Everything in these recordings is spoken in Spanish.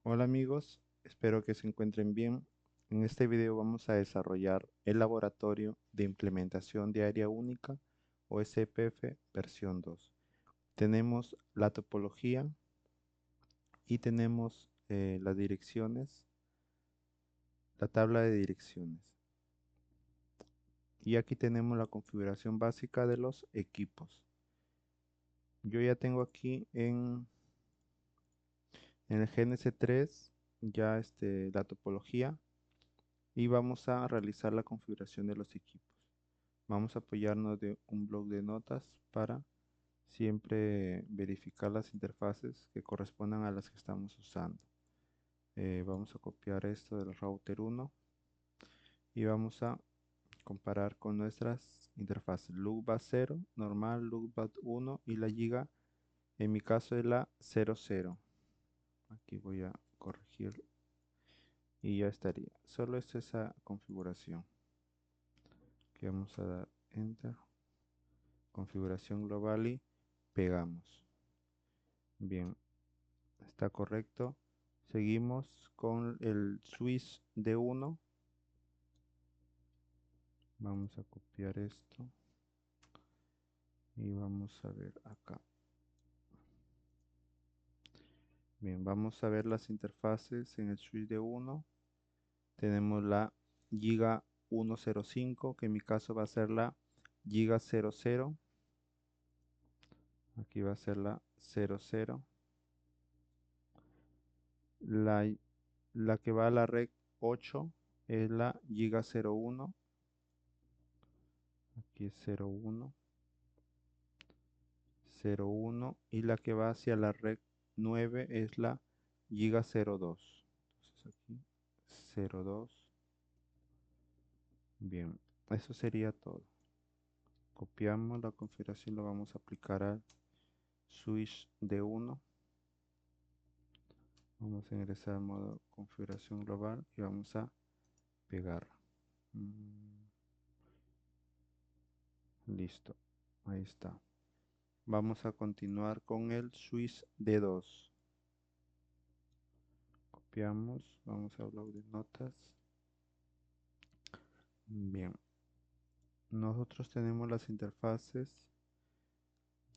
Hola amigos, espero que se encuentren bien. En este video vamos a desarrollar el laboratorio de implementación de área única o SPF versión 2. Tenemos la topología y tenemos las direcciones, la tabla de direcciones. Y aquí tenemos la configuración básica de los equipos. Yo ya tengo aquí en el GNS3 ya la topología y vamos a realizar la configuración de los equipos. Vamos a apoyarnos de un bloc de notas para siempre verificar las interfaces que correspondan a las que estamos usando. Vamos a copiar esto del router 1 y vamos a comparar con nuestras interfaces loopback 0, normal, loopback 1 y la giga, en mi caso es la 00. Aquí voy a corregir y ya estaría. Solo es esa configuración que vamos a dar enter, configuración global y pegamos. Bien, está correcto. Seguimos con el switch de 1. Vamos a copiar esto y vamos a ver acá. Bien, vamos a ver las interfaces en el switch de 1. Tenemos la giga 105, que en mi caso va a ser la giga 00. Aquí va a ser la 00. La, la que va a la red 8 es la giga 01. Aquí es 01. 01 y la que va hacia la red 9 es la giga 02. Entonces aquí 02. Bien, eso sería todo. Copiamos la configuración, lo vamos a aplicar al switch de 1. Vamos a ingresar al modo configuración global y vamos a pegar. Listo, ahí está. Vamos a continuar con el switch de 2. Copiamos, vamos a bloc de notas. Bien, nosotros tenemos las interfaces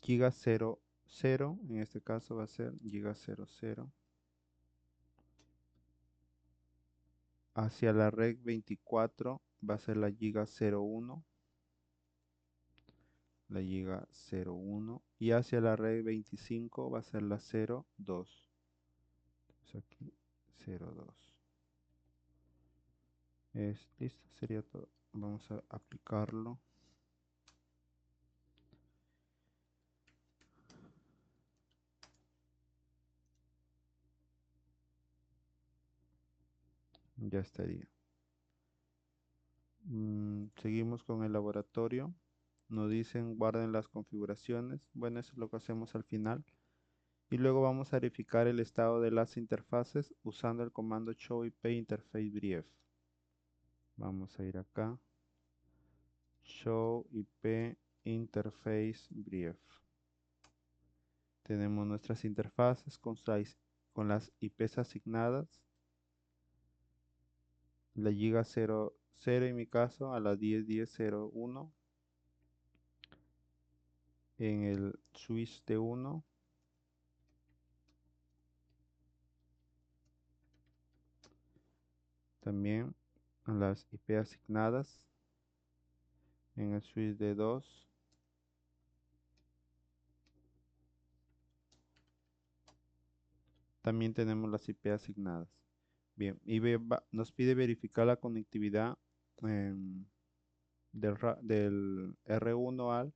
giga 00, en este caso va a ser giga 00. Hacia la red 24 va a ser la giga 01, la giga 01. Y hacia la red 25 va a ser la 02. Entonces aquí 02. Listo, sería todo. Vamos a aplicarlo. Ya estaría. Seguimos con el laboratorio. Nos dicen guarden las configuraciones. Bueno, eso es lo que hacemos al final. Y luego vamos a verificar el estado de las interfaces usando el comando show IP interface brief. Vamos a ir acá. Show IP interface brief. Tenemos nuestras interfaces con las IPs asignadas. La giga 00 en mi caso a la 10.10.01. En el switch de 1. También a las IP asignadas en el switch de 2. También tenemos las IP asignadas. Bien, y nos pide verificar la conectividad em, del R1 al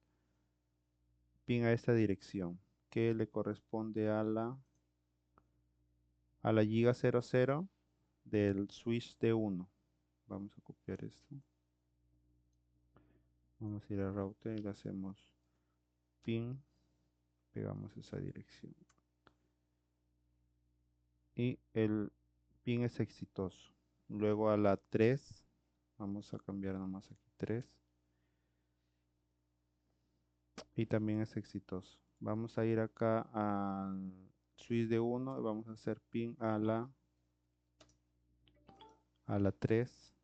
pin a esta dirección, que le corresponde a la giga 00 del switch de 1. Vamos a copiar esto. Vamos a ir al router y le hacemos pin, pegamos esa dirección. Y el pin es exitoso. Luego a la 3, vamos a cambiar nomás aquí 3 y también es exitoso. Vamos a ir acá al switch de 1 y vamos a hacer pin a la a la 3.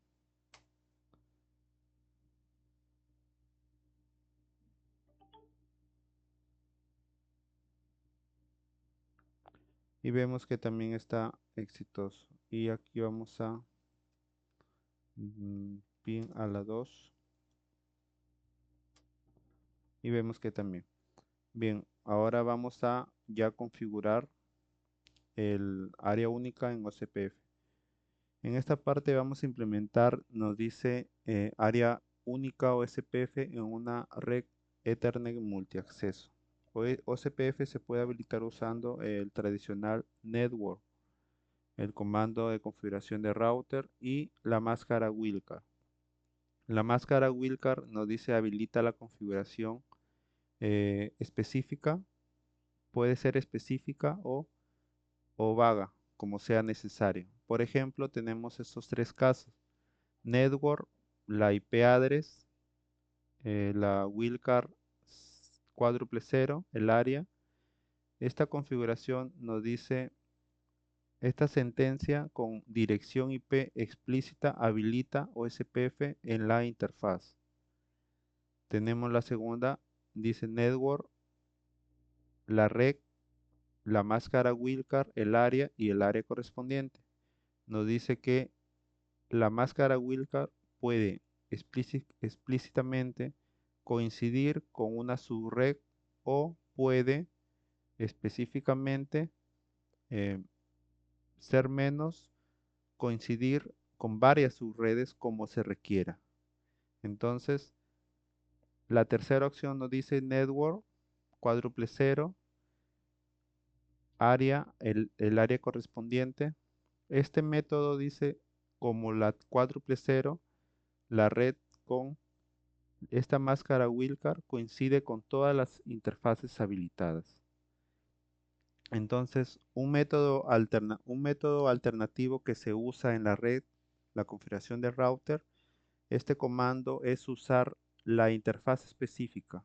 Y vemos que también está exitoso. Y aquí vamos a pin a la 2 y vemos que también. Bien, ahora vamos a ya configurar el área única en OCPF. En esta parte vamos a implementar, nos dice área única OSPF en una red Ethernet multiacceso. OCPF se puede habilitar usando el tradicional network, el comando de configuración de router y la máscara Wildcard. La máscara Wildcard nos dice habilita la configuración específica, puede ser específica o vaga, como sea necesario. Por ejemplo, tenemos estos tres casos: network, la IP address, la wildcard cuádruple cero, el área. Esta configuración nos dice, esta sentencia con dirección IP explícita habilita OSPF en la interfaz. Tenemos la segunda, dice network, la red, la máscara wildcard, el área y el área correspondiente. Nos dice que la máscara wildcard puede explícitamente coincidir con una subred o puede específicamente eh, ser menos, coincidir con varias subredes como se requiera. Entonces, la tercera opción nos dice network cuádruple cero, área, el área correspondiente. Este método dice como la cuádruple cero, la red con esta máscara Wildcard coincide con todas las interfaces habilitadas. Entonces, un método alternativo que se usa en la red, la configuración de router, este comando es usar la interfaz específica.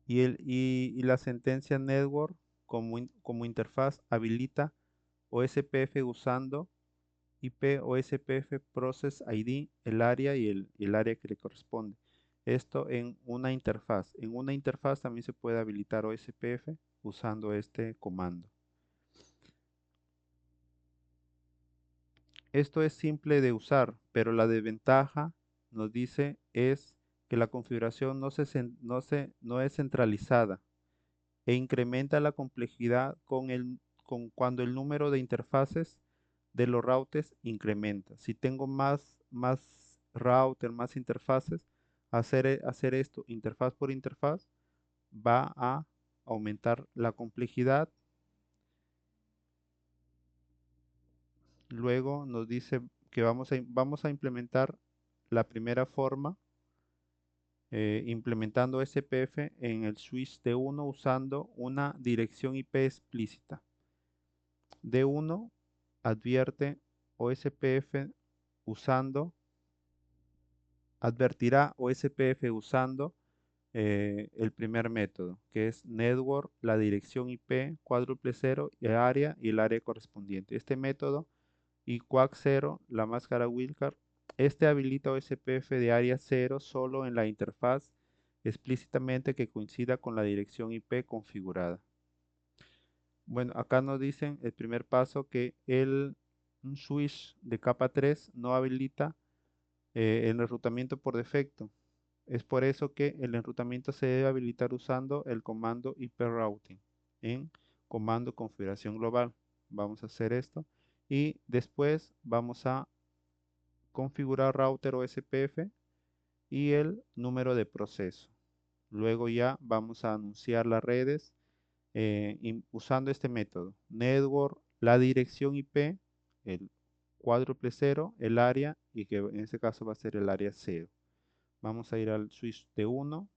Y la sentencia network como interfaz habilita OSPF usando IP OSPF Process ID, el área y el área que le corresponde. Esto en una interfaz. En una interfaz también se puede habilitar OSPF usando este comando. Esto es simple de usar, pero la desventaja nos dice es que la configuración no es centralizada e incrementa la complejidad con cuando el número de interfaces de los routers incrementa. Si tengo más router, más interfaces, hacer esto interfaz por interfaz va a aumentar la complejidad. Luego nos dice que vamos a implementar la primera forma, implementando SPF en el switch D1 usando una dirección IP explícita. D1 advierte OSPF usando, advertirá OSPF usando el primer método, que es network, la dirección IP cuádruple cero, el área y el área correspondiente. Este método y QUAC 0, la máscara Wildcard, este habilita OSPF de área 0 solo en la interfaz explícitamente que coincida con la dirección IP configurada. Bueno, acá nos dicen el primer paso que un switch de capa 3 no habilita el enrutamiento por defecto. Es por eso que el enrutamiento se debe habilitar usando el comando IP routing en comando configuración global. Vamos a hacer esto y después vamos a configurar router OSPF y el número de proceso. Luego ya vamos a anunciar las redes usando este método. Network, la dirección IP, el cuádruple cero, el área y que en este caso va a ser el área 0. Vamos a ir al switch de 1.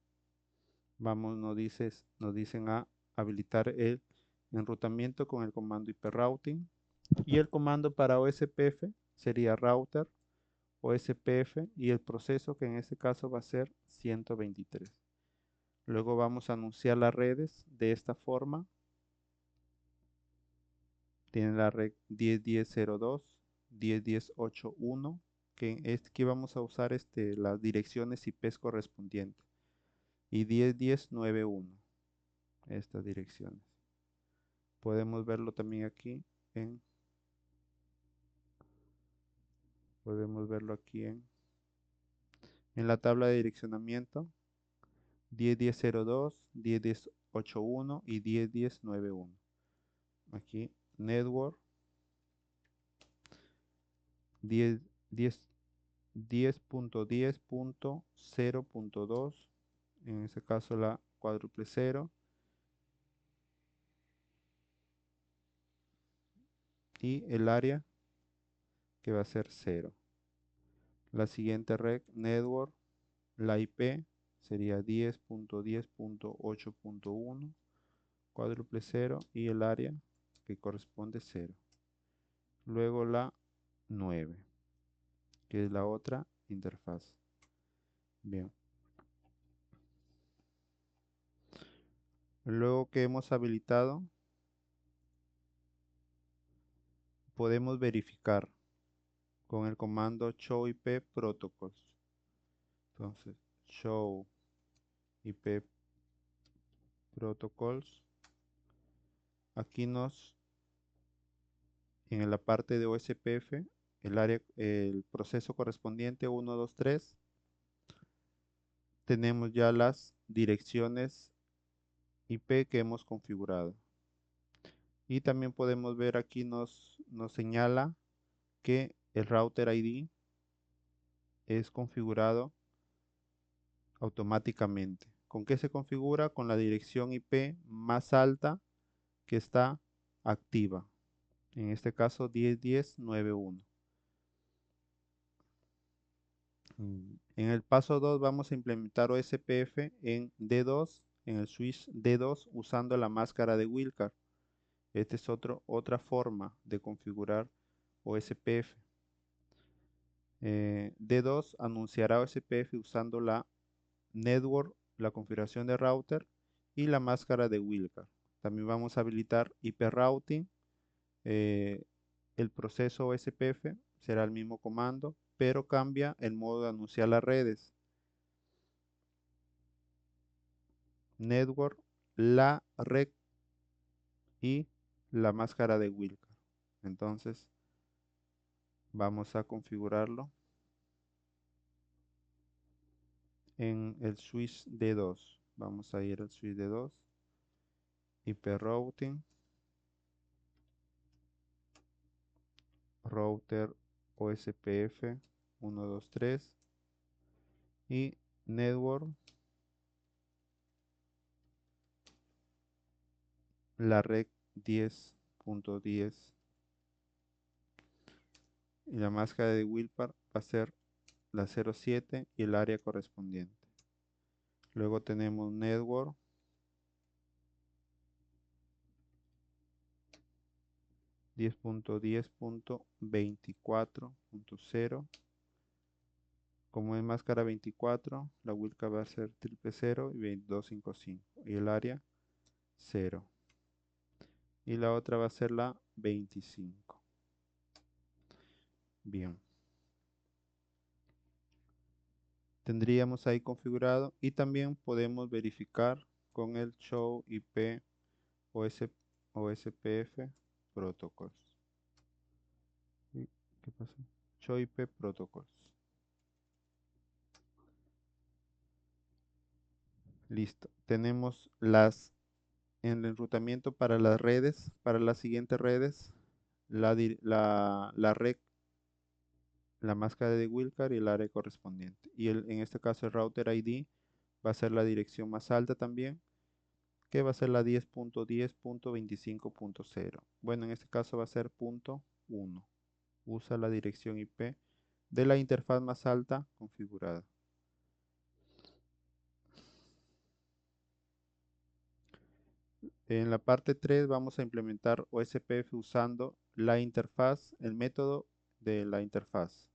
Nos dicen a habilitar el enrutamiento con el comando IP routing. Y el comando para OSPF sería router OSPF y el proceso que en este caso va a ser 123. Luego vamos a anunciar las redes de esta forma. Tiene la red 10.10.02, 10.10.8.1, que vamos a usar las direcciones IPs correspondientes. Y 10.10.9.1, estas direcciones. Podemos verlo también aquí en, podemos verlo aquí en la tabla de direccionamiento. 10.10.02, 10.10.8.1 y 10.10.9.1. Aquí, network 10, 10, 10.10.0.2, en este caso la cuádruple cero, y el área que va a ser 0. La siguiente red, network, la IP sería 10.10.8.1, cuádruple cero, y el área que corresponde 0. Luego la 9, que es la otra interfaz. Bien. Luego que hemos habilitado, podemos verificar con el comando show IP protocols. Entonces, show IP protocols. Aquí en la parte de OSPF, el proceso correspondiente 1, 2, 3, tenemos ya las direcciones IP que hemos configurado. Y también podemos ver aquí nos señala que el router ID es configurado automáticamente. ¿Con qué se configura? Con la dirección IP más alta que está activa. En este caso 10.10.9.1. En el paso 2 vamos a implementar OSPF en D2, en el switch D2, usando la máscara de Wilcar. Esta es otra forma de configurar OSPF. D2 anunciará OSPF usando la network, la configuración de router y la máscara de Wilcar. También vamos a habilitar IP routing. El proceso OSPF será el mismo comando, pero cambia el modo de anunciar las redes. Network, la red y la máscara de Wilcar. Entonces, vamos a configurarlo en el switch D2. Vamos a ir al switch D2, IP routing, router OSPF 123 y network, la red 10.10 y la máscara de Wilcar va a ser la 07 y el área correspondiente. Luego tenemos network, 10.10.24.0. Como es máscara 24, la Wilcar va a ser 000 y 2255 y el área 0. Y la otra va a ser la 25. Bien. Tendríamos ahí configurado y también podemos verificar con el show IP OSPF protocols. ¿Qué pasó? Show IP protocols. Listo. Tenemos en el enrutamiento para las redes, para las siguientes redes, la red, la máscara de Wilcar y el área correspondiente. Y en este caso el router ID va a ser la dirección más alta también, que va a ser la 10.10.25.0. Bueno, en este caso va a ser punto 1. Usa la dirección IP de la interfaz más alta configurada. En la parte 3 vamos a implementar OSPF usando la interfaz, el método de la interfaz.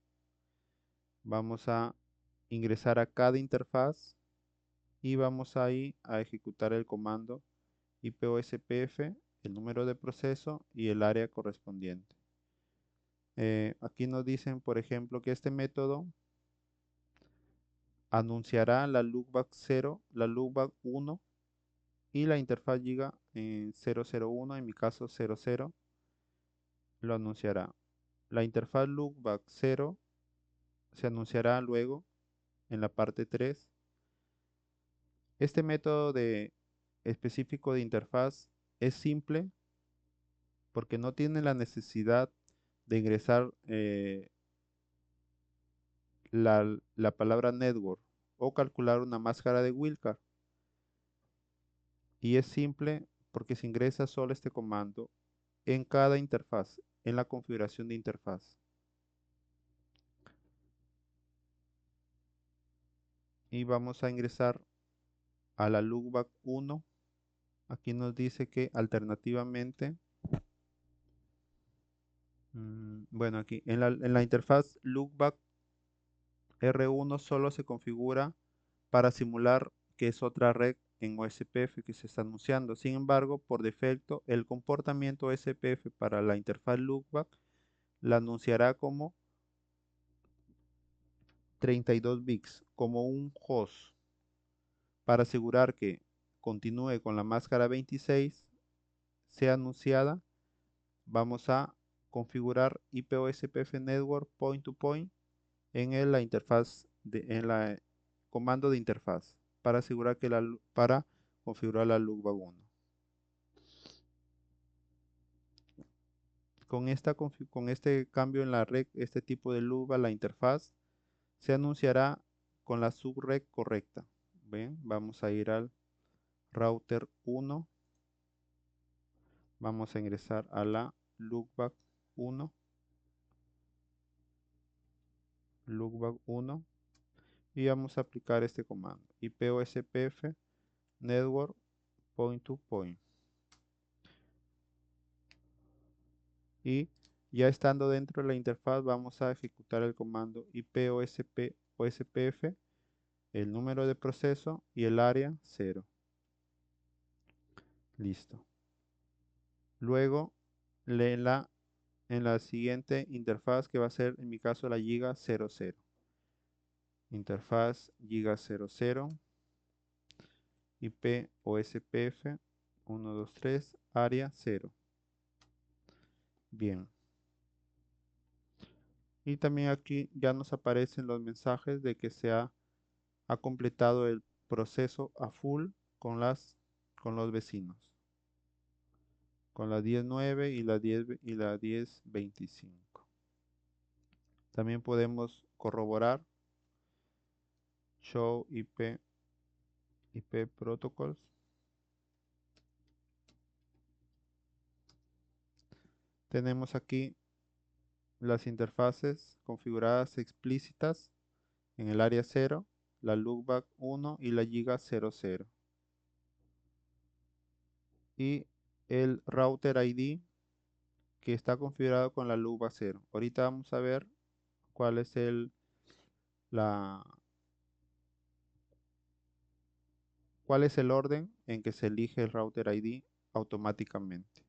Vamos a ingresar a cada interfaz y vamos ahí a ejecutar el comando IPOSPF el número de proceso y el área correspondiente. Aquí nos dicen, por ejemplo, que este método anunciará la loopback 0, la loopback 1 y la interfaz giga en 001, en mi caso 00, lo anunciará. La interfaz loopback 0 se anunciará luego en la parte 3. Este método específico de interfaz es simple porque no tiene la necesidad de ingresar la palabra network o calcular una máscara de Wildcard. Y es simple porque se ingresa solo este comando en cada interfaz, en la configuración de interfaz. Y vamos a ingresar a la loopback 1. Aquí nos dice que alternativamente, bueno, aquí en la interfaz loopback R1 solo se configura para simular que es otra red en OSPF que se está anunciando. Sin embargo, por defecto, el comportamiento OSPF para la interfaz loopback la anunciará como 32 bits, como un host, para asegurar que continúe con la máscara 26 sea anunciada. Vamos a configurar IPOSPF Network Point to Point en la interfaz en la comando de interfaz para asegurar que para configurar la loopback 1. Con este cambio en la red, este tipo de loopback, la interfaz se anunciará con la subred correcta. Ven, vamos a ir al router 1, vamos a ingresar a la loopback 1, loopback 1 y vamos a aplicar este comando IPOSPF network point to point. Y ya estando dentro de la interfaz vamos a ejecutar el comando IPOSPF, el número de proceso y el área 0. Listo. Luego en la siguiente interfaz que va a ser en mi caso la giga 00. Interfaz giga 00 IP OSPF 123 área 0. Bien. Y también aquí ya nos aparecen los mensajes de que ha completado el proceso a full con los vecinos. Con la 10.9 y la 10.25. También podemos corroborar show IP protocols. Tenemos aquí las interfaces configuradas explícitas en el área 0, la loopback 1 y la giga 00. Y el router ID que está configurado con la loopback 0. Ahorita vamos a ver cuál es la, cuál es el orden en que se elige el router ID automáticamente.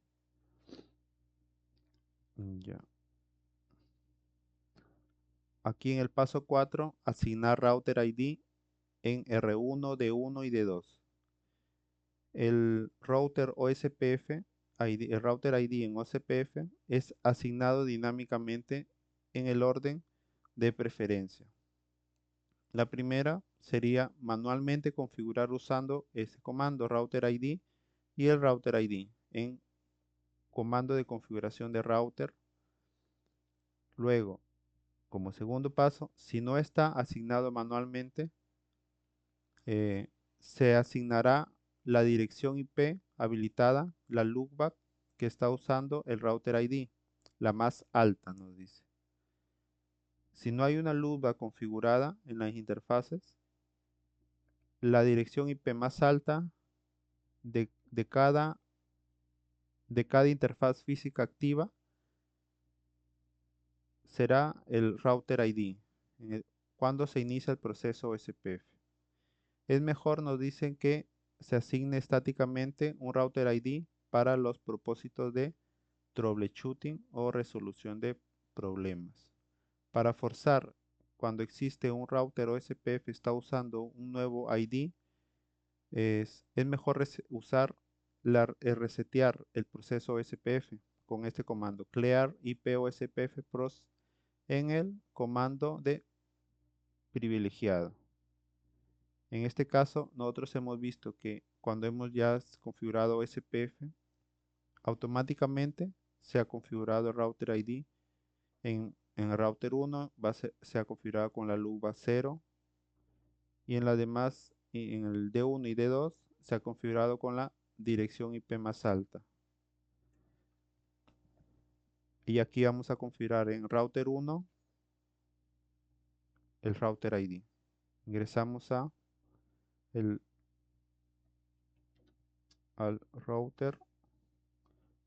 Ya. Aquí en el paso 4, asignar router ID en R1, D1 y D2. El router OSPF, el router ID en OSPF es asignado dinámicamente en el orden de preferencia. La primera sería manualmente configurar usando este comando router ID y el router ID en comando de configuración de router. Luego, como segundo paso, si no está asignado manualmente, se asignará la dirección IP habilitada, la loopback que está usando el router ID, la más alta, nos dice. Si no hay una loopback configurada en las interfaces, la dirección IP más alta de cada interfaz física activa será el router ID cuando se inicia el proceso SPF. Es mejor, nos dicen, que se asigne estáticamente un router ID para los propósitos de troubleshooting o resolución de problemas. Para forzar, cuando existe un router o SPF está usando un nuevo ID, es mejor usar resetear el proceso SPF con este comando clear IP o SPF pros en el comando de privilegiado. En este caso, nosotros hemos visto que cuando hemos ya configurado SPF, automáticamente se ha configurado el router ID. En el router 1 se ha configurado con la luba 0 y en las demás, en el D1 y D2, se ha configurado con la dirección IP más alta. Y aquí vamos a configurar en router 1 el router ID. Ingresamos al router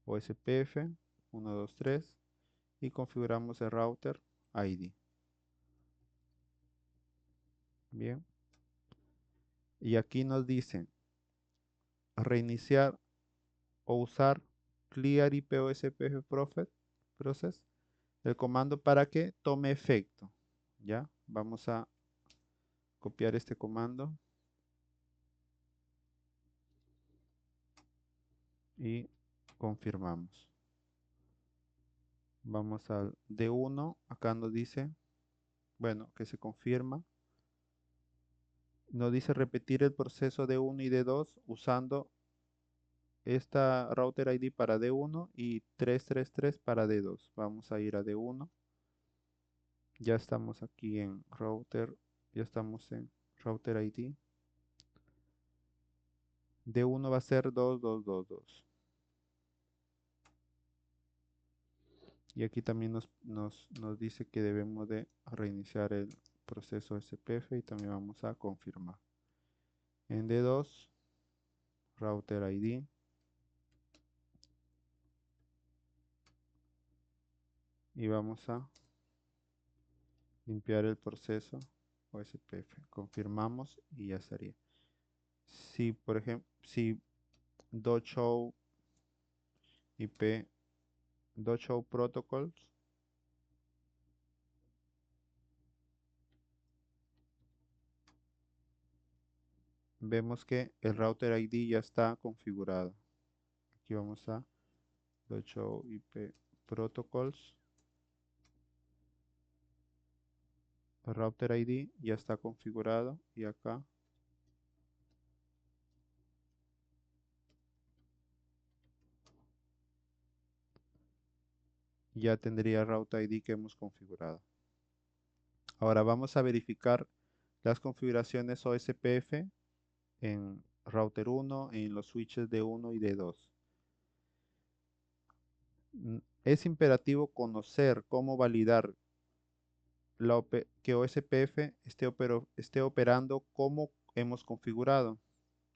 o SPF 123 y configuramos el router ID. Bien. Y aquí nos dice reiniciar o usar clear IP o SPF process, el comando para que tome efecto. Ya, vamos a copiar este comando y confirmamos. Vamos al D1, acá nos dice, bueno, que se confirma. Nos dice repetir el proceso D1 y D2 usando esta router ID para D1 y 333 para D2. Vamos a ir a D1. Ya estamos aquí en router, ya estamos en router ID. D1 va a ser 2222. Y aquí también nos dice que debemos de reiniciar el proceso SPF y también vamos a confirmar. En D2, router ID. Y vamos a limpiar el proceso o SPF. Confirmamos y ya estaría. Si, por ejemplo, si show IP, show protocols, vemos que el router ID ya está configurado. Aquí vamos a show IP protocols. El router ID ya está configurado y acá ya tendría el router ID que hemos configurado. Ahora vamos a verificar las configuraciones OSPF en router 1, en los switches de 1 y de 2. Es imperativo conocer cómo validar que OSPF esté operando como hemos configurado.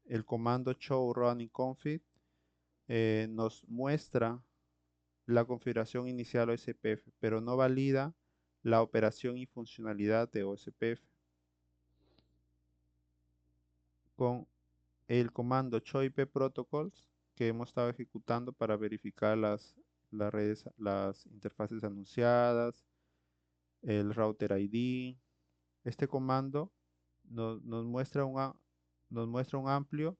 El comando show running config nos muestra la configuración inicial OSPF, pero no valida la operación y funcionalidad de OSPF. Con el comando show IP protocols que hemos estado ejecutando para verificar las redes, las interfaces anunciadas, el router ID. Este comando nos muestra un amplio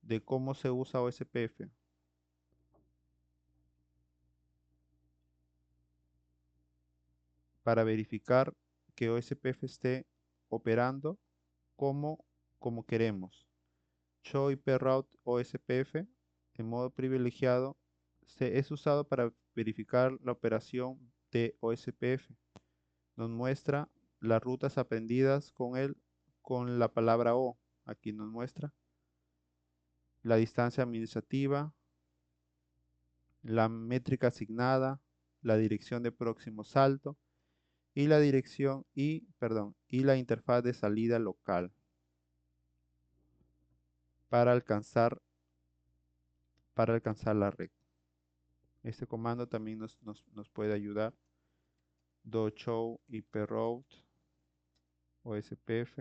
de cómo se usa OSPF para verificar que OSPF esté operando como, como queremos. Show IP route OSPF en modo privilegiado es usado para verificar la operación de OSPF. Nos muestra las rutas aprendidas con la palabra O. Aquí nos muestra la distancia administrativa, la métrica asignada, la dirección de próximo salto y la y la interfaz de salida local para alcanzar, para alcanzar la red. Este comando también nos puede ayudar. Show IP route o SPF.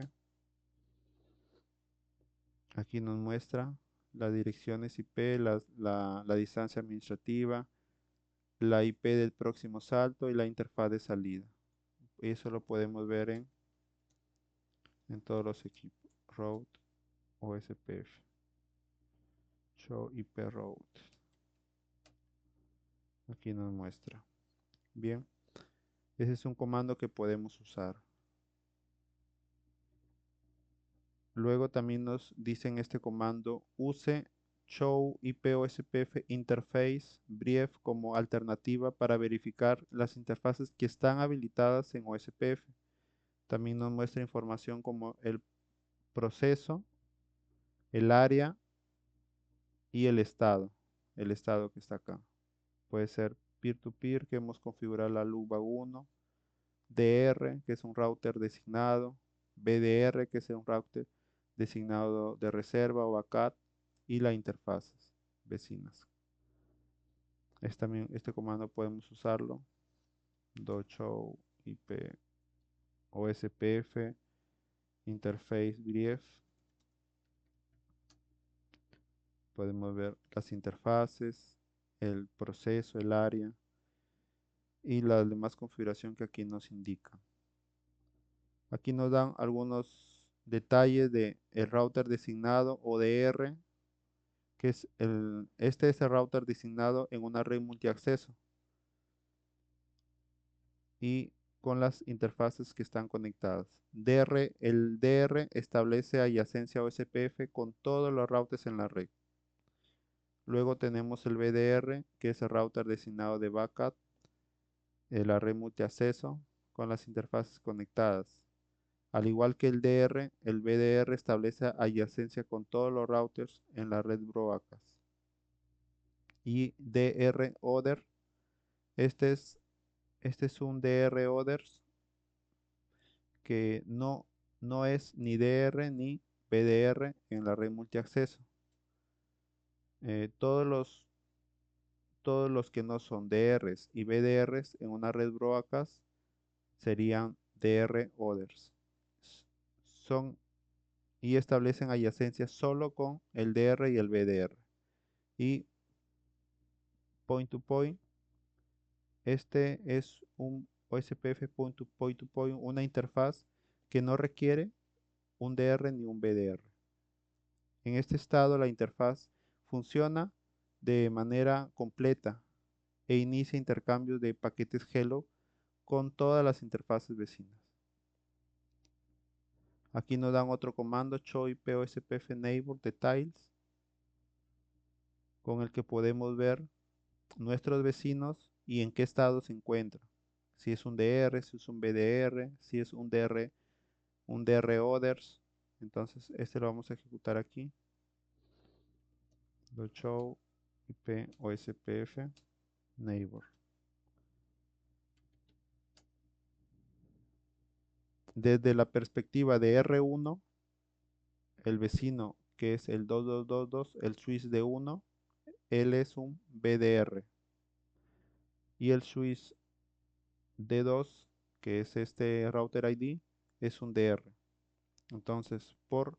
Aquí nos muestra las direcciones IP, la distancia administrativa, la IP del próximo salto y la interfaz de salida. Eso lo podemos ver en todos los equipos. Route OSPF. Show IP route. Aquí nos muestra. Bien, ese es un comando que podemos usar. Luego también nos dicen este comando, use show IP OSPF interface brief como alternativa para verificar las interfaces que están habilitadas en OSPF. También nos muestra información como el proceso, el área y el estado que está acá. Puede ser peer-to-peer, que hemos configurado la LUBA 1, DR, que es un router designado, BDR, que es un router designado de reserva o backup, y las interfaces vecinas. Este comando podemos usarlo, show IP OSPF interface brief. Podemos ver las interfaces, el proceso, el área y la demás configuración que aquí nos indica. Aquí nos dan algunos detalles de el router designado ODR, que es este es el router designado en una red multiacceso y con las interfaces que están conectadas. El DR establece adyacencia OSPF con todos los routers en la red. Luego tenemos el BDR, que es el router designado de backup de la red multiacceso con las interfaces conectadas. Al igual que el DR, el BDR establece adyacencia con todos los routers en la red Broadcast. Y DR Other, este es, este es un DR Others que no es ni DR ni BDR en la red multiacceso. Todos los que no son DRs y BDRs en una red Broadcast serían DR Others. Son y establecen adyacencia solo con el DR y el BDR. Y point to point, este es un OSPF point to point, una interfaz que no requiere un DR ni un BDR. En este estado la interfaz funciona de manera completa e inicia intercambios de paquetes Hello con todas las interfaces vecinas. Aquí nos dan otro comando, show IP OSPF neighbor details, con el que podemos ver nuestros vecinos y en qué estado se encuentran. Si es un DR, si es un BDR, si es un DR others. Entonces, este lo vamos a ejecutar aquí. Show IP OSPF neighbor. Desde la perspectiva de R1, el vecino que es el 2222, el switch de 1, él es un BDR. Y el switch D2, que es este router ID, es un DR. Entonces, por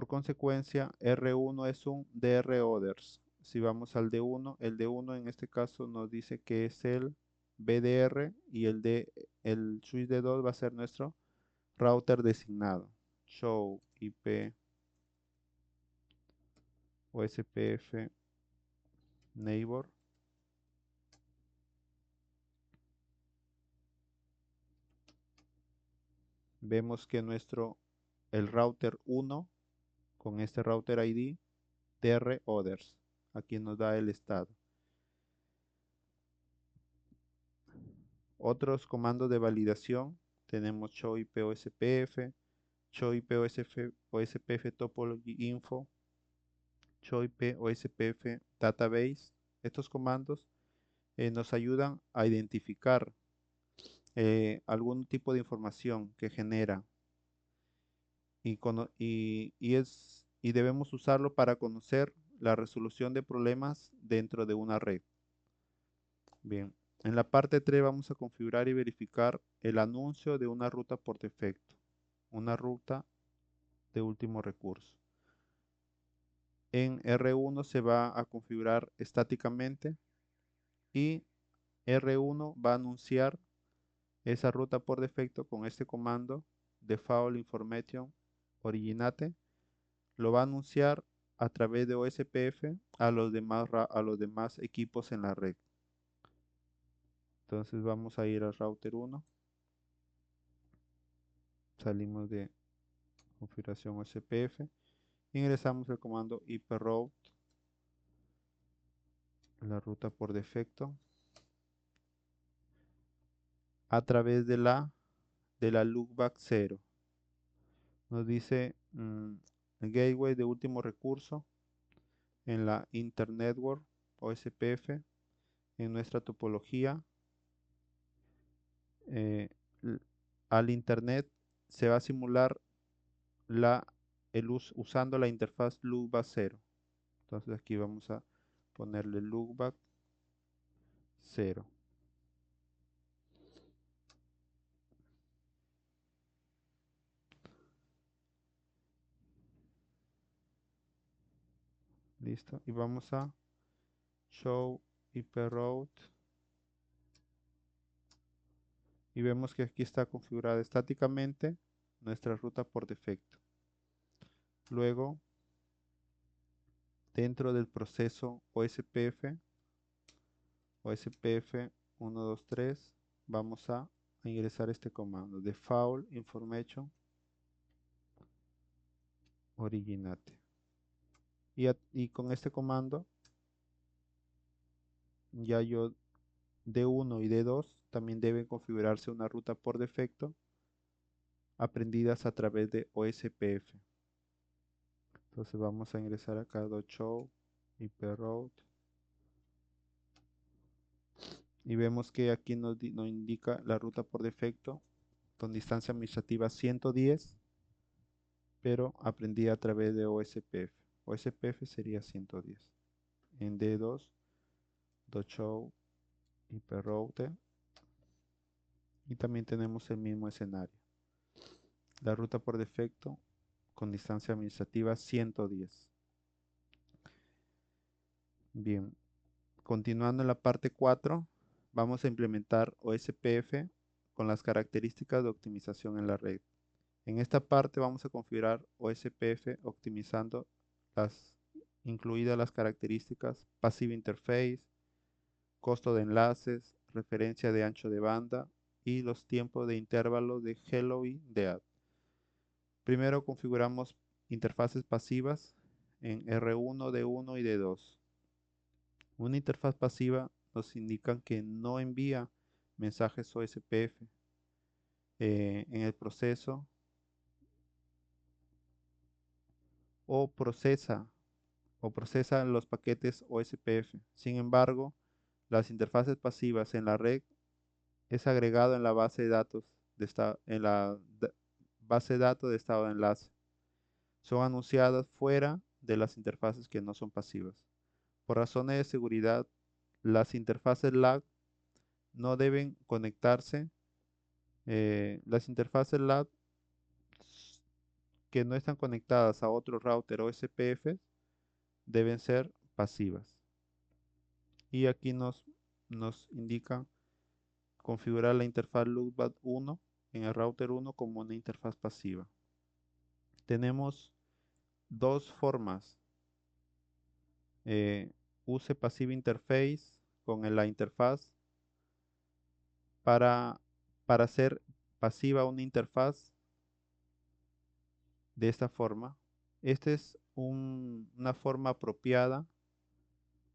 consecuencia, R1 es un DR others. Si vamos al D1, el D1 en este caso nos dice que es el BDR y el switch D2 va a ser nuestro router designado. Show IP OSPF neighbor. Vemos que el router 1 con este router ID DR others. Aquí nos da el estado. Otros comandos de validación tenemos show IP OSPF, show IP OSPF topology info, show IP OSPF database. Estos comandos nos ayudan a identificar algún tipo de información que genera y debemos usarlo para conocer la resolución de problemas dentro de una red. Bien, en la parte 3 vamos a configurar y verificar el anuncio de una ruta por defecto. Una ruta de último recurso. En R1 se va a configurar estáticamente y R1 va a anunciar esa ruta por defecto con este comando default information originate. Lo va a anunciar a través de OSPF a los demás equipos en la red. Entonces vamos a ir al router 1. Salimos de configuración OSPF. Ingresamos el comando iproute, la ruta por defecto, a través de la loopback 0. Nos dice el gateway de último recurso en la Internetwork OSPF. En nuestra topología, eh, al Internet se va a simular usando la interfaz loopback 0. Entonces aquí vamos a ponerle loopback 0. Listo. Y vamos a show iproute. Y vemos que aquí está configurada estáticamente nuestra ruta por defecto. Luego, dentro del proceso OSPF 123, vamos a ingresar este comando default information originate. Y con este comando, ya yo D1 y D2 también deben configurarse una ruta por defecto aprendidas a través de OSPF. Entonces vamos a ingresar acá .show iproute y vemos que aquí nos indica la ruta por defecto con distancia administrativa 110, pero aprendida a través de OSPF. OSPF sería 110. En D2 .show iproute y también tenemos el mismo escenario. La ruta por defecto con distancia administrativa 110. Bien, continuando en la parte 4, vamos a implementar OSPF con las características de optimización en la red. En esta parte vamos a configurar OSPF optimizando incluidas las características Passive Interface, costo de enlaces, referencia de ancho de banda y los tiempos de intervalo de hello y dead. Primero configuramos interfaces pasivas en R1, D1 y D2. Una interfaz pasiva nos indica que no envía mensajes OSPF en el proceso o procesa los paquetes OSPF. Sin embargo, las interfaces pasivas en la red es agregado en la base de datos base de datos de estado de enlace. Son anunciadas fuera de las interfaces que no son pasivas. Por razones de seguridad, las interfaces LAG no deben conectarse. Las interfaces LAG que no están conectadas a otro router OSPF deben ser pasivas. Y aquí nos indica configurar la interfaz loopback 1 en el router 1 como una interfaz pasiva. Tenemos dos formas. Use passive interface con la interfaz para hacer pasiva una interfaz de esta forma. Esta es una forma apropiada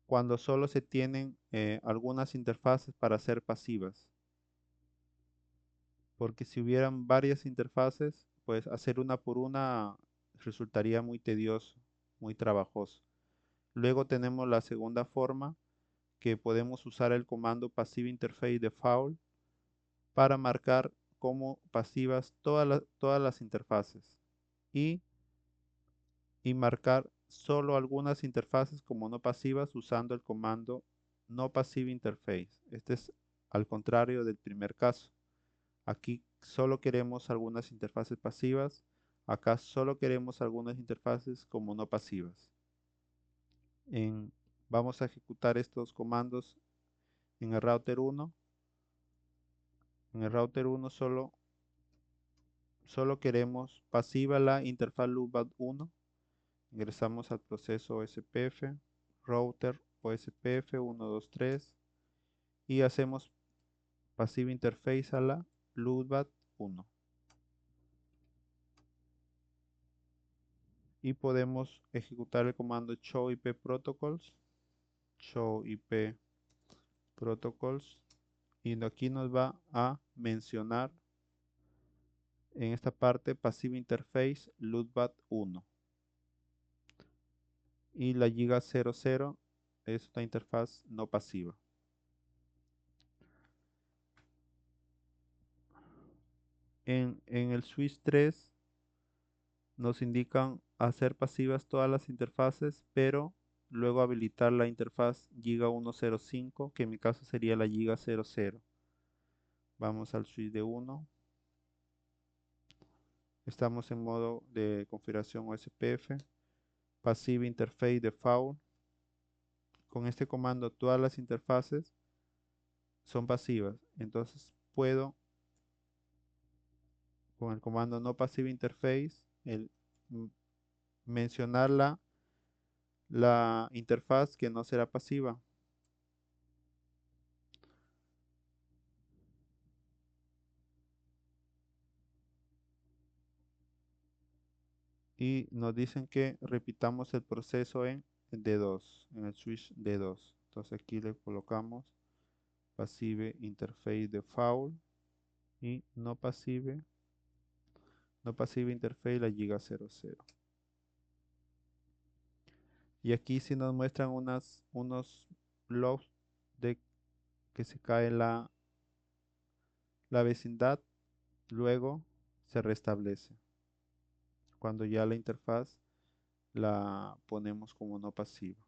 cuando solo se tienen algunas interfaces para ser pasivas. Porque si hubieran varias interfaces, pues hacer una por una resultaría muy tedioso, muy trabajoso. Luego tenemos la segunda forma, que podemos usar el comando passive interface default para marcar como pasivas todas las interfaces y, marcar solo algunas interfaces como no pasivas usando el comando no passive interface. Este es al contrario del primer caso. Aquí solo queremos algunas interfaces pasivas, Acá solo queremos algunas interfaces como no pasivas. Vamos a ejecutar estos comandos en el router 1. En el router 1 solo queremos pasiva la interfaz loopback 1. Ingresamos al proceso OSPF, router OSPF 123 y hacemos pasiva interface a la loopback 1. Y podemos ejecutar el comando show IP protocols, show IP protocols, y aquí nos va a mencionar en esta parte pasiva interface loopback 1 y la giga 00 es una interfaz no pasiva. En el switch 3 nos indican hacer pasivas todas las interfaces, pero luego habilitar la interfaz giga 105, que en mi caso sería la giga 00. Vamos al switch de 1. Estamos en modo de configuración OSPF, Passive Interface Default. Con este comando todas las interfaces son pasivas. Entonces puedo, con el comando no Passive Interface, mencionar la interfaz que no será pasiva. Y nos dicen que repitamos el proceso en D2, en el switch D2. Entonces aquí le colocamos Passive Interface Default y no passive interface la giga 00. Y aquí sí nos muestran unos logs de que se cae la vecindad, luego se restablece cuando ya la interfaz la ponemos como no pasiva.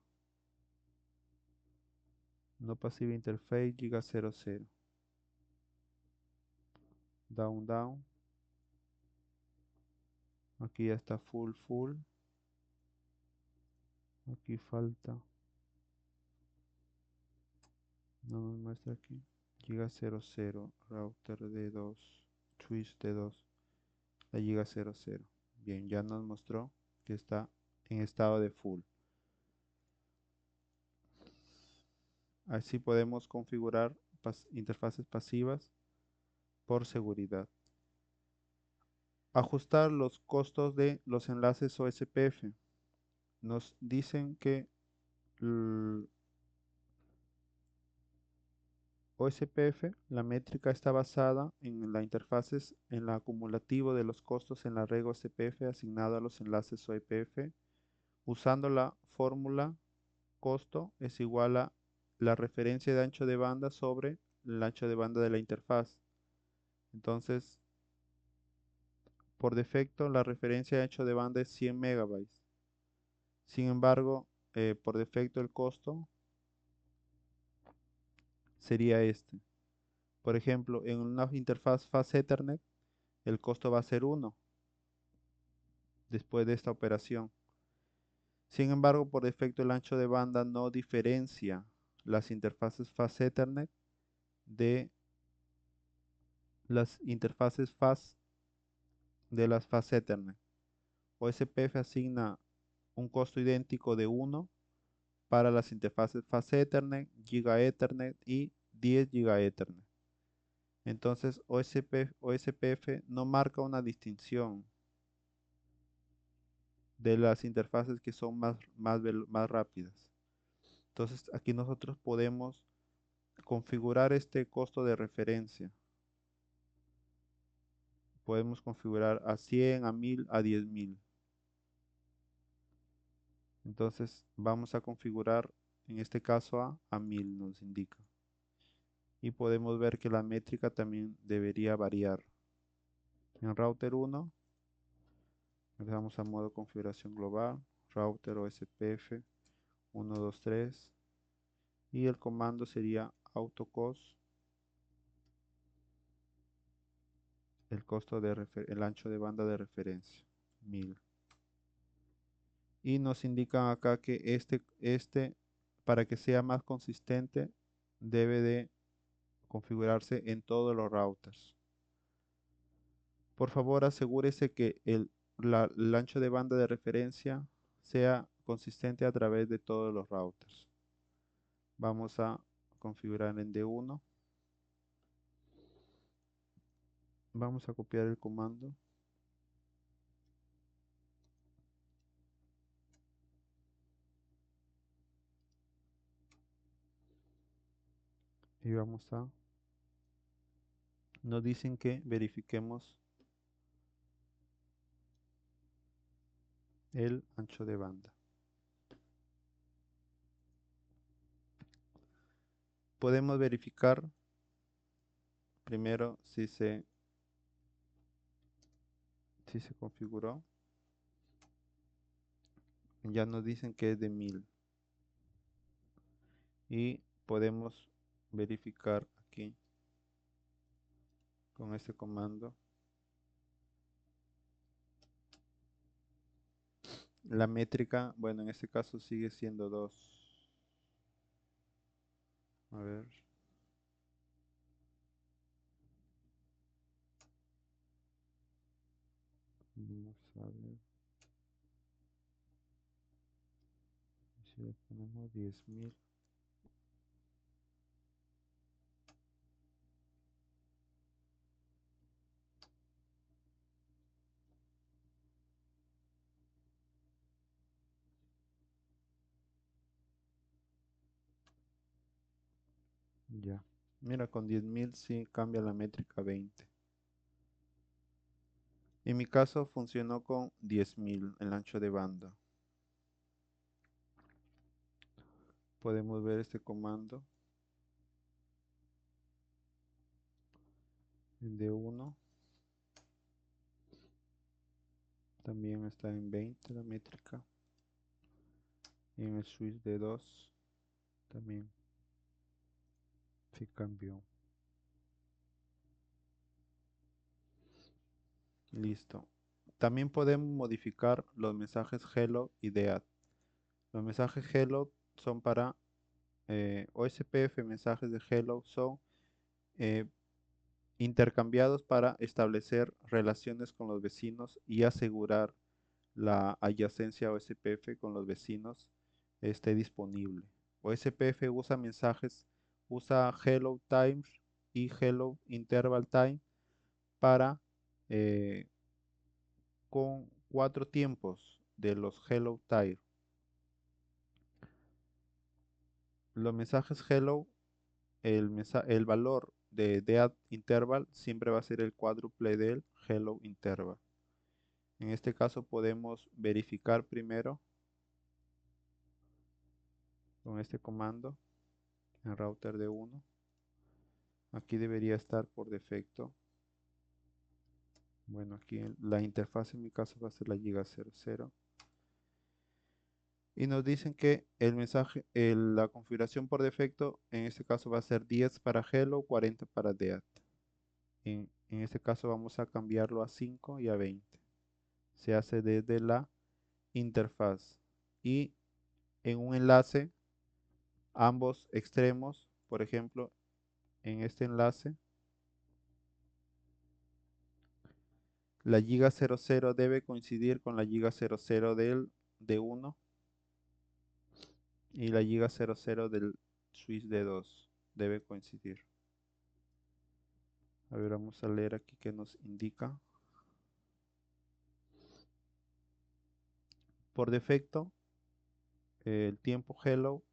No passive interface giga 00. Down, down. Aquí ya está full, full. Aquí falta. No nos muestra aquí. Giga 00, router D2, switch D2, la giga 00. Bien, ya nos mostró que está en estado de full. Así podemos configurar interfaces pasivas por seguridad. Ajustar los costos de los enlaces OSPF. Nos dicen que OSPF, la métrica está basada en la interfaces en la acumulativo de los costos en la red OSPF asignado a los enlaces OSPF, usando la fórmula costo es igual a la referencia de ancho de banda sobre el ancho de banda de la interfaz. Entonces, por defecto, la referencia de ancho de banda es 100 megabytes. Sin embargo, por defecto el costo sería este. Por ejemplo, en una interfaz Fast Ethernet, el costo va a ser 1 después de esta operación. Sin embargo, por defecto el ancho de banda no diferencia las interfaces Fast Ethernet de las interfaces Fast de las Fast Ethernet. OSPF asigna un costo idéntico de 1 para las interfaces Fast Ethernet, Giga Ethernet y 10 Giga Ethernet. Entonces OSPF no marca una distinción de las interfaces que son más rápidas. Entonces aquí nosotros podemos configurar este costo de referencia. Podemos configurar a 100, a 1000, a 10.000. Entonces vamos a configurar en este caso a 1000 nos indica. Y podemos ver que la métrica también debería variar. En router 1, regresamos a modo configuración global, router OSPF 123 y el comando sería autocost, el costo el ancho de banda de referencia. 1000. Y nos indican acá que para que sea más consistente, debe de configurarse en todos los routers. Por favor, asegúrese que el ancho de banda de referencia sea consistente a través de todos los routers. Vamos a configurar en D1. Vamos a copiar el comando. Y nos dicen que verifiquemos el ancho de banda. Podemos verificar primero si se configuró. Ya nos dicen que es de 1000. Y podemos verificar aquí con este comando la métrica. Bueno, en este caso sigue siendo 2. A ver. Vamos a ver. Si le ponemos 10.000. Ya. Mira, con 10.000 sí cambia la métrica a 20. En mi caso funcionó con 10.000 el ancho de banda. Podemos ver este comando en D1. También está en 20 la métrica. Y en el switch de 2 también sí cambió. Listo. También podemos modificar los mensajes hello y dead. Los mensajes hello son para OSPF, mensajes de hello son eh, intercambiados para establecer relaciones con los vecinos y asegurar la adyacencia OSPF con los vecinos esté disponible. OSPF usa hello times y hello interval time para eh, con 4 tiempos de los hello time. Los mensajes hello, el valor de dead interval siempre va a ser el cuádruple del hello interval. En este caso podemos verificar primero con este comando en router de 1. Aquí debería estar por defecto. Bueno, aquí la interfaz en mi caso va a ser la giga 00. Y nos dicen que la configuración por defecto en este caso va a ser 10 para hello, 40 para dead. En este caso vamos a cambiarlo a 5 y a 20. Se hace desde la interfaz. Y en un enlace, ambos extremos, por ejemplo, en este enlace, la giga 00 debe coincidir con la giga 00 del D1 y la giga 00 del switch D2 debe coincidir. A ver, vamos a leer aquí que nos indica. Por defecto, el tiempo hello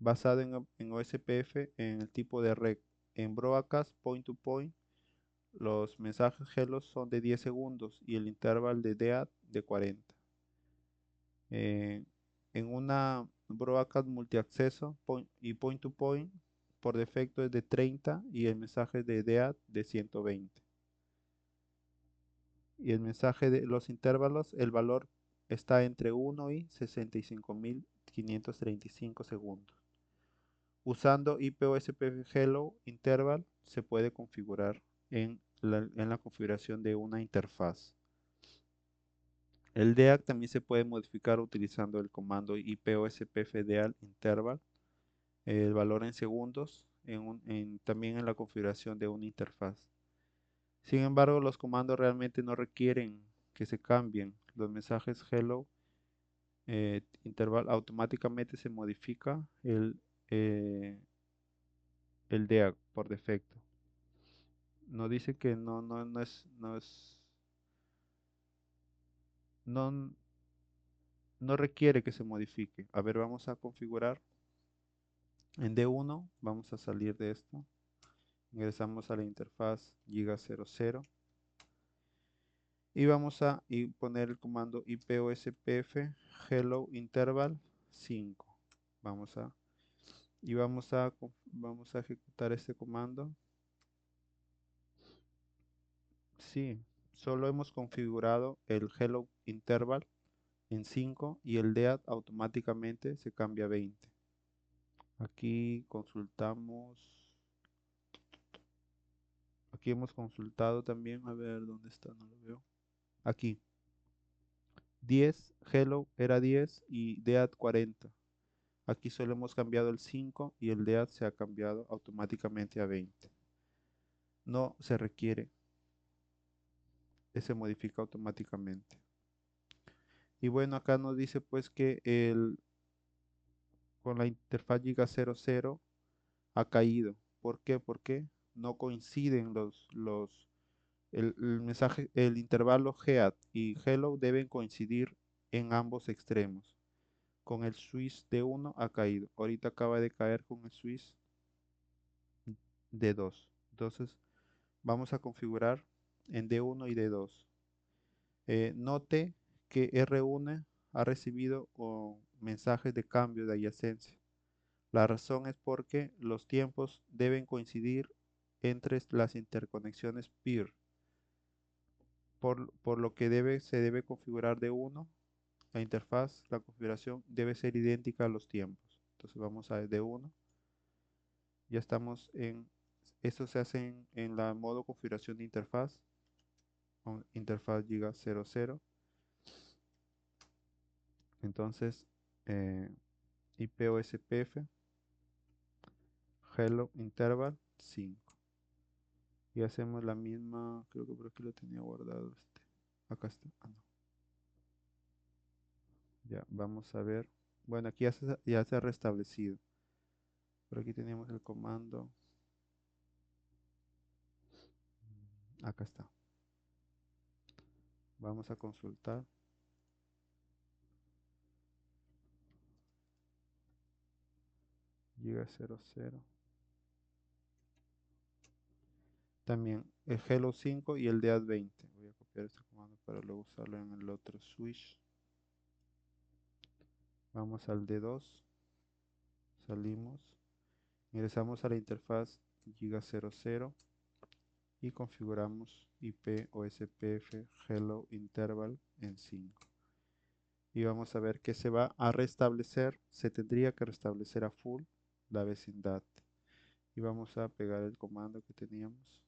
basado en OSPF en el tipo de red. En broadcast point to point, los mensajes hello son de 10 segundos y el intervalo de dead de 40. Eh, en una broadcast multiacceso y point to point, por defecto es de 30 y el mensaje de dead de 120. Y el mensaje de los intervalos, el valor está entre 1 y 65.535 segundos. Usando IPOSPF Hello Interval se puede configurar en en la configuración de una interfaz. El DEAC también se puede modificar utilizando el comando ipospfdeal interval, el valor en segundos, también en la configuración de una interfaz. Sin embargo, los comandos realmente no requieren que se cambien. Los mensajes hello interval automáticamente se modifica eh, el DEAC por defecto. No dice que no, no requiere que se modifique. A ver, vamos a configurar en D1, vamos a salir de esto. Ingresamos a la interfaz giga00 y vamos a poner el comando ipospf hello interval 5. Vamos a vamos a ejecutar este comando. Sí, solo hemos configurado el hello interval en 5 y el dead automáticamente se cambia a 20. Aquí consultamos. Aquí hemos consultado también. A ver dónde está, no lo veo. Aquí. 10, hello era 10 y dead 40. Aquí solo hemos cambiado el 5 y el dead se ha cambiado automáticamente a 20. No se requiere, se modifica automáticamente. Y bueno, acá nos dice pues que con la interfaz giga 00 ha caído. ¿Por qué? Porque no coinciden el mensaje, el intervalo head y hello deben coincidir en ambos extremos. Con el switch de 1 ha caído. Ahorita acaba de caer con el switch de 2. Entonces vamos a configurar en D1 y D2. Note que R1 ha recibido mensajes de cambio de adyacencia. La razón es porque los tiempos deben coincidir entre las interconexiones peer, por lo que se debe configurar D1. La interfaz, la configuración debe ser idéntica a los tiempos. Entonces vamos a D1. Ya estamos esto se hace en la modo configuración de interfaz, con interfaz giga 00. Entonces, ipospf hello interval 5. Y hacemos la misma, creo que por aquí lo tenía guardado Acá está. Ah, no. Ya, vamos a ver. Bueno, aquí ya se ha restablecido. Por aquí tenemos el comando. Acá está. Vamos a consultar. Giga 00. También el hello 5 y el dead 20. Voy a copiar este comando para luego usarlo en el otro switch. Vamos al D2. Salimos. Ingresamos a la interfaz giga 00 y configuramos ipospf hello interval en 5. Y vamos a ver que se va a restablecer, se tendría que restablecer a full la vecindad. Y vamos a pegar el comando que teníamos.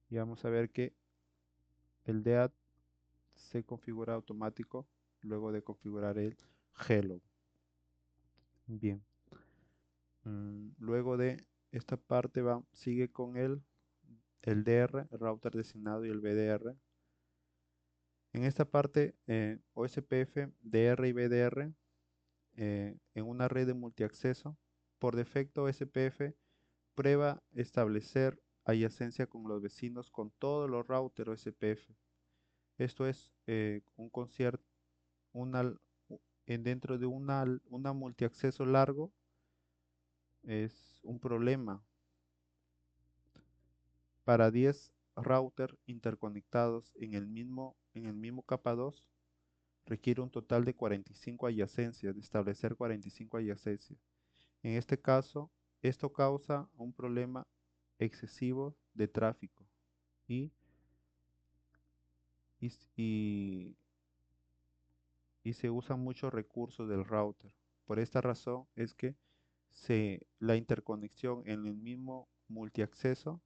Y vamos a ver que el dead se configura automático luego de configurar el hello. Bien. Luego de esta parte sigue con el DR, el router designado y el BDR. En esta parte, OSPF, DR y BDR, en una red de multiacceso, por defecto OSPF prueba establecer adyacencia con los vecinos con todos los routers OSPF. Esto es un concierto, dentro de una multiacceso largo, es un problema. Para 10 routers interconectados en el mismo capa 2, requiere un total de 45 adyacencias, de establecer 45 adyacencias. En este caso, esto causa un problema excesivo de tráfico y, y, y- y se usan muchos recursos del router. Por esta razón es que la interconexión en el mismo multiacceso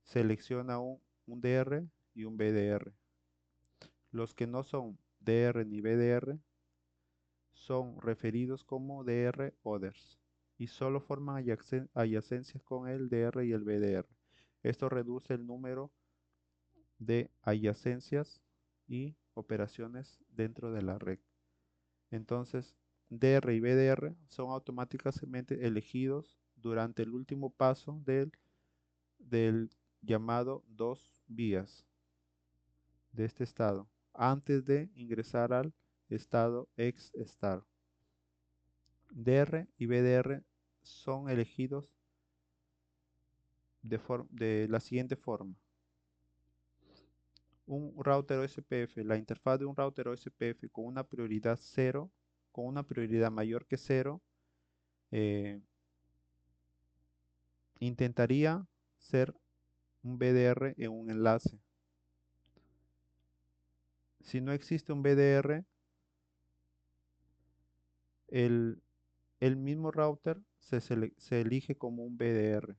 selecciona un DR y un BDR. Los que no son DR ni BDR son referidos como DR others y solo forman adyacencias con el DR y el BDR. Esto reduce el número de adyacencias y operaciones dentro de la red. Entonces, DR y BDR son automáticamente elegidos durante el último paso del llamado dos vías de este estado, antes de ingresar al estado ex-star. DR y BDR son elegidos de la siguiente forma. Un router OSPF, la interfaz de un router OSPF con una prioridad 0, con una prioridad mayor que 0, intentaría ser un BDR en un enlace. Si no existe un BDR, el, el mismo router se elige como un BDR.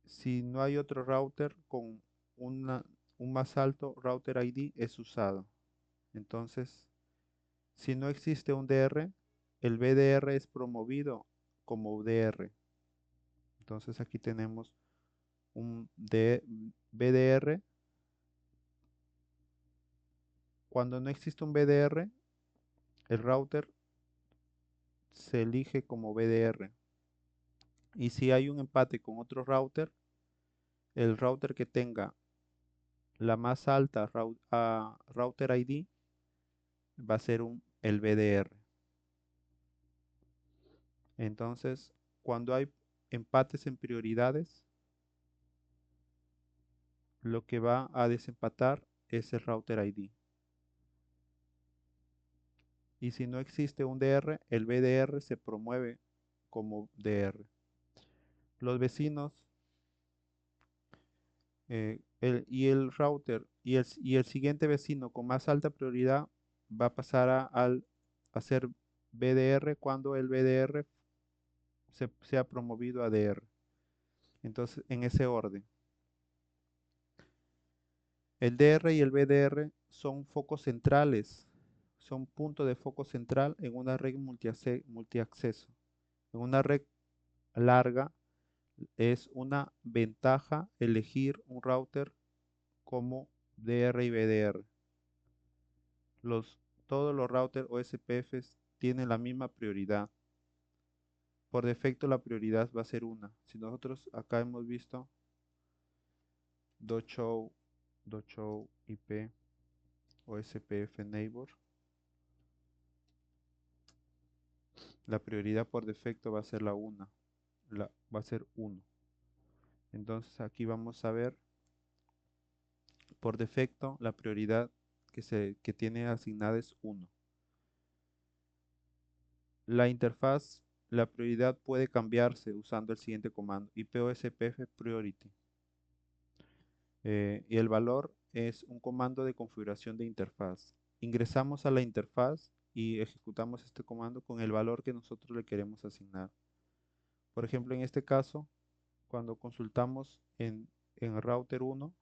Si no hay otro router con un más alto router ID es usado. Entonces, si no existe un DR, el BDR es promovido como DR. Entonces aquí tenemos un BDR. Cuando no existe un BDR, el router se elige como BDR. Y si hay un empate con otro router, el router que tenga la más alta router ID va a ser el BDR. Entonces, cuando hay empates en prioridades, lo que va a desempatar es el router ID. Y si no existe un DR, el BDR se promueve como DR. Los vecinos y el router y el siguiente vecino con más alta prioridad va a pasar a ser BDR cuando el BDR sea promovido a DR. Entonces, en ese orden. El DR y el BDR son focos centrales, son puntos de foco central en una red multiacceso. En una red larga es una ventaja elegir un router como DR y BDR. Todos los routers OSPFs tienen la misma prioridad. Por defecto la prioridad va a ser una. Si nosotros acá hemos visto dochow IP OSPF neighbor, la prioridad por defecto va a ser la 1, va a ser 1. Entonces aquí vamos a ver por defecto la prioridad que tiene asignada es 1. La interfaz, la prioridad puede cambiarse usando el siguiente comando, IPOSPF priority. Y el valor es un comando de configuración de interfaz. Ingresamos a la interfaz y ejecutamos este comando con el valor que nosotros le queremos asignar. Por ejemplo, en este caso, cuando consultamos en router 1,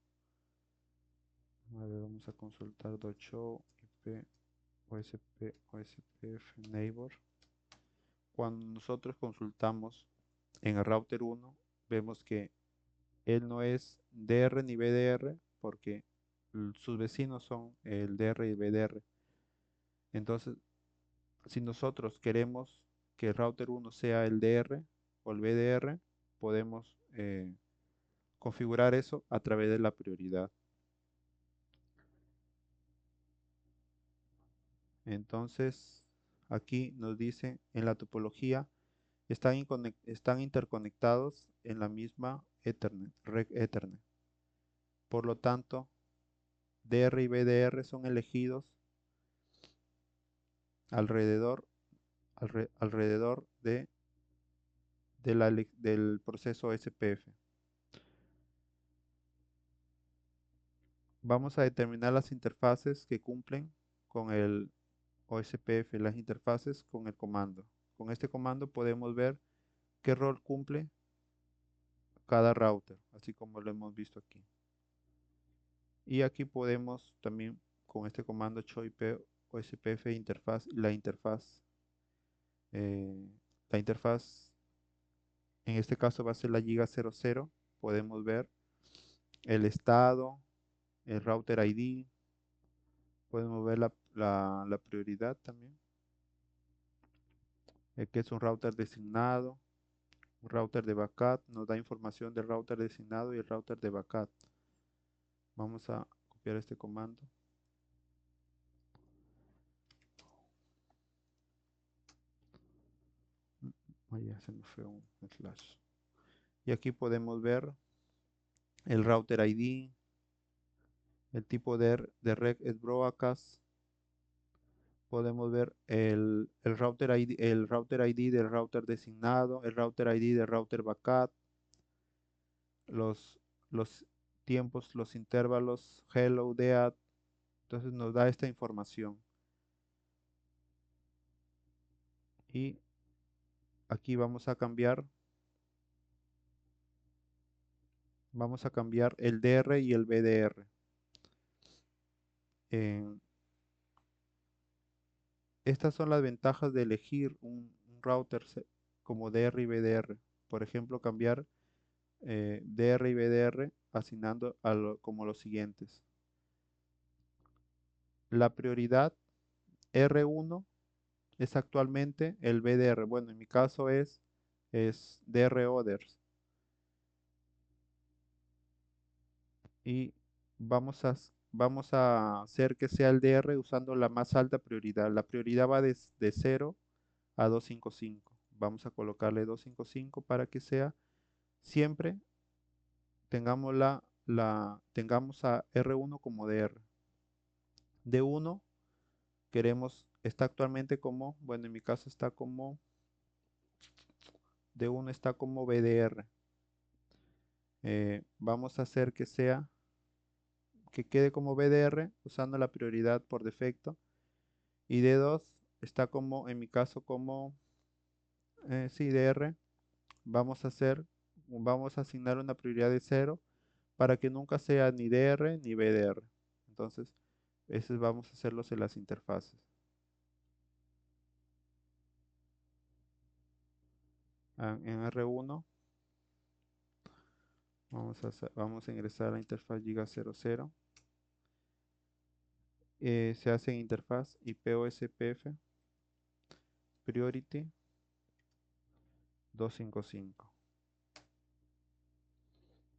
a ver, vamos a consultar .show IP OSPF neighbor. Cuando nosotros consultamos en el router 1, vemos que él no es DR ni BDR porque sus vecinos son el DR y el BDR. Entonces, si nosotros queremos que el router 1 sea el DR o el BDR, podemos configurar eso a través de la prioridad. Entonces, aquí nos dice en la topología, están interconectados en la misma Ethernet, red Ethernet. Por lo tanto, DR y BDR son elegidos alrededor, alrededor del proceso SPF. Vamos a determinar las interfaces que cumplen con el OSPF, las interfaces con el comando. Con este comando podemos ver qué rol cumple cada router, así como lo hemos visto aquí. Y aquí podemos también con este comando show IP OSPF interfaz, eh, la interfaz en este caso va a ser la giga 00. Podemos ver el estado, el router ID, podemos ver la prioridad también, que es un router designado, un router de backup, nos da información del router designado y el router de backup. Vamos a copiar este comando. Ahí ya se me fue un slash. Y aquí podemos ver el router ID, el tipo de red es broadcast. Podemos ver el router ID del router designado, el router ID del router backup, los, los tiempos, los intervalos, hello, dead. Entonces nos da esta información. Y aquí vamos a cambiar el DR y el BDR. En- Estas son las ventajas de elegir un router como DR y BDR. Por ejemplo, cambiar DR y BDR asignando como los siguientes. La prioridad R1 es actualmente el BDR. Bueno, en mi caso es DR Others. Y vamos a hacer que sea el DR usando la más alta prioridad. La prioridad va de 0 a 255. Vamos a colocarle 255 para que sea siempre tengamos tengamos a R1 como DR. D1 está actualmente como, bueno, en mi caso está como, D1 está como BDR. Vamos a hacer que quede como BDR usando la prioridad por defecto. Y D2 está como, en mi caso, como sí, DR. Vamos a asignar una prioridad de 0 para que nunca sea ni DR ni BDR. Entonces, esos vamos a hacerlos en las interfaces. En R1 vamos a ingresar a la interfaz giga 00. Se hace en interfaz IP OSPF priority 255.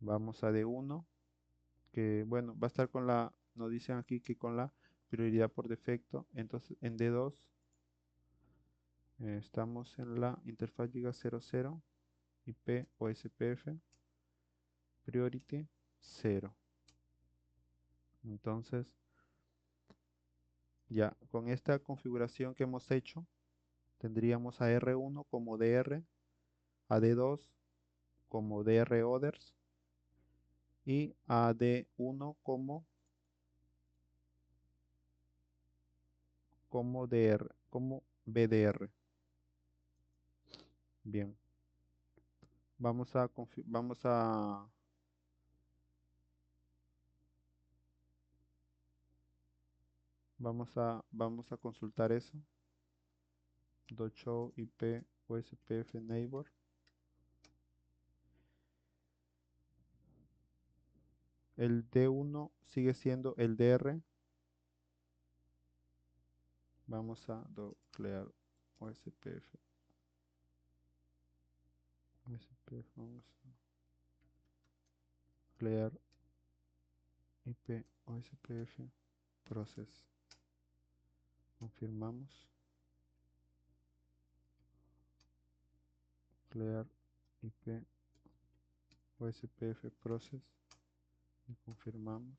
Vamos a D1, que bueno, va a estar nos dicen aquí que con la prioridad por defecto. Entonces en D2 estamos en la interfaz giga 00 IP OSPF priority 0. Entonces ya con esta configuración que hemos hecho, tendríamos a R1 como DR, a D2 como DR Others y a D1 como BDR. Bien, vamos a, confi- vamos a consultar eso. .show IP OSPF neighbor. El D1 sigue siendo el DR. Vamos a clear OSPF. OSPF, vamos a clear IP OSPF process. Confirmamos. Clear IP OSPF process. Y confirmamos.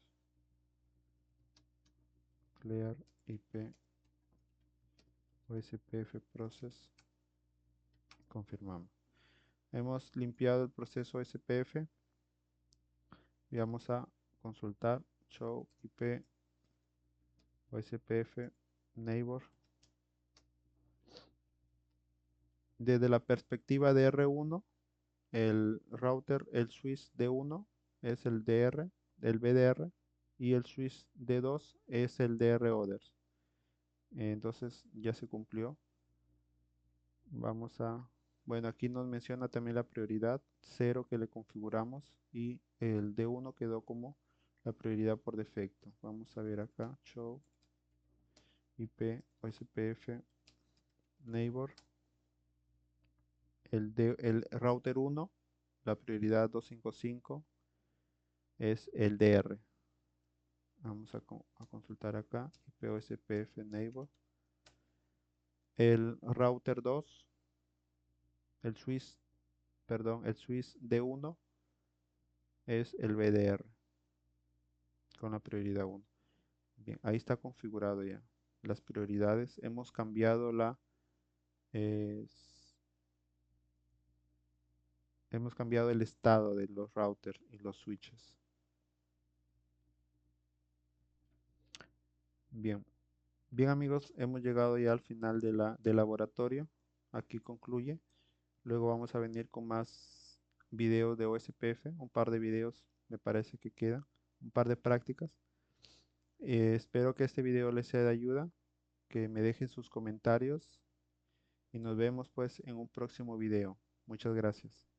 Clear IP OSPF process. Confirmamos. Hemos limpiado el proceso SPF y vamos a consultar show IP OSPF neighbor. Desde la perspectiva de R1, el router, el switch D1 es el DR, el BDR, y el switch D2 es el DR others. Entonces ya se cumplió. Vamos a, bueno, aquí nos menciona también la prioridad 0 que le configuramos y el D1 quedó como la prioridad por defecto. Vamos a ver acá, show IP OSPF neighbor, el router 1, la prioridad 255 es el DR. Vamos a consultar acá, IP OSPF neighbor. El router 2, el switch, perdón, el switch D1 es el BDR con la prioridad 1. Bien, ahí está configurado ya las prioridades. Hemos cambiado eh, hemos cambiado el estado de los routers y los switches. Bien, bien amigos, hemos llegado ya al final del laboratorio. Aquí concluye. Luego vamos a venir con más videos de OSPF, un par de videos me parece que quedan, un par de prácticas. Espero que este video les sea de ayuda, que me dejen sus comentarios y nos vemos pues en un próximo video. Muchas gracias.